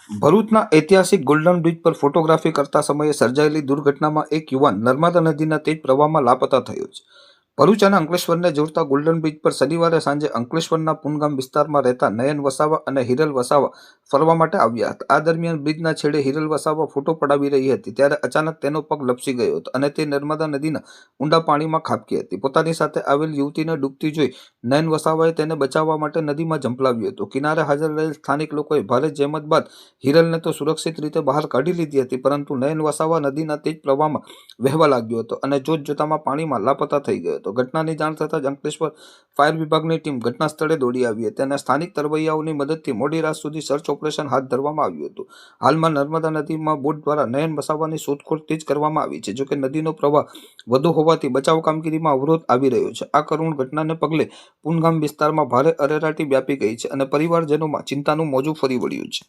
ભરૂચના ઐતિહાસિક golden bridge પર ફોટોગ્રાફી કરતા સમયે સર્જાયેલી દુર્ઘટનામાં એક યુવાન નર્મદા નદીના તેજ પ્રવાહમાં લાપતા થયો છે. ભરૂચ અને અંકલેશ્વરને જોડતા ગોલ્ડન બ્રિજ પર શનિવારે સાંજે અંકલેશ્વરના પુનગામ વિસ્તારમાં રહેતા નયન વસાવા અને હિરલ વસાવા ફરવા માટે આવ્યા હતા. આ દરમિયાન બ્રિજના છેડે હિરલ વસાવા ફોટો પડાવી રહી હતી ત્યારે અચાનક તેનો પગ લપસી ગયો હતો અને તે નર્મદા નદીના ઊંડા પાણીમાં ખાબકી હતી. પોતાની સાથે આવેલ યુવતીને ડૂબતી જોઈ નયન વસાવાએ તેને બચાવવા માટે નદીમાં ઝંપલાવ્યો હતો. કિનારે હાજર રહેલ સ્થાનિક લોકોએ ભારે જહેમત બાદ હિરલને તો સુરક્ષિત રીતે બહાર કાઢી લીધી હતી, પરંતુ નયન વસાવા નદીના તેજ પ્રવાહમાં વહેવા લાગ્યો હતો અને જોતજોતામાં પાણીમાં લાપતા થઈ ગયો હતો. ઘટનાની જાણ થતાં જ અંકલેશ્વર ફાયર વિભાગની ટીમ ઘટના સ્થળે દોડી આવી હતી અને સ્થાનિક તરવૈયાઓની મદદથી મોડી રાત સુધી સર્ચ ઓપરેશન હાથ ધરવામાં આવ્યું હતું. હાલમાં નર્મદા નદીમાં બોટ દ્વારા નયન વસાવાની શોધખોળ તેજ કરવામાં આવી છે. જોકે નદીનો પ્રવાહ વધુ હોવાથી બચાવ કામગીરીમાં અવરોધ આવી રહ્યો છે. આ કરુણ ઘટનાને પગલે પુનગામ વિસ્તારમાં ભારે અરેરાટી વ્યાપી ગઈ છે અને પરિવારજનોમાં ચિંતાનું મોજું ફરી વળ્યું છે.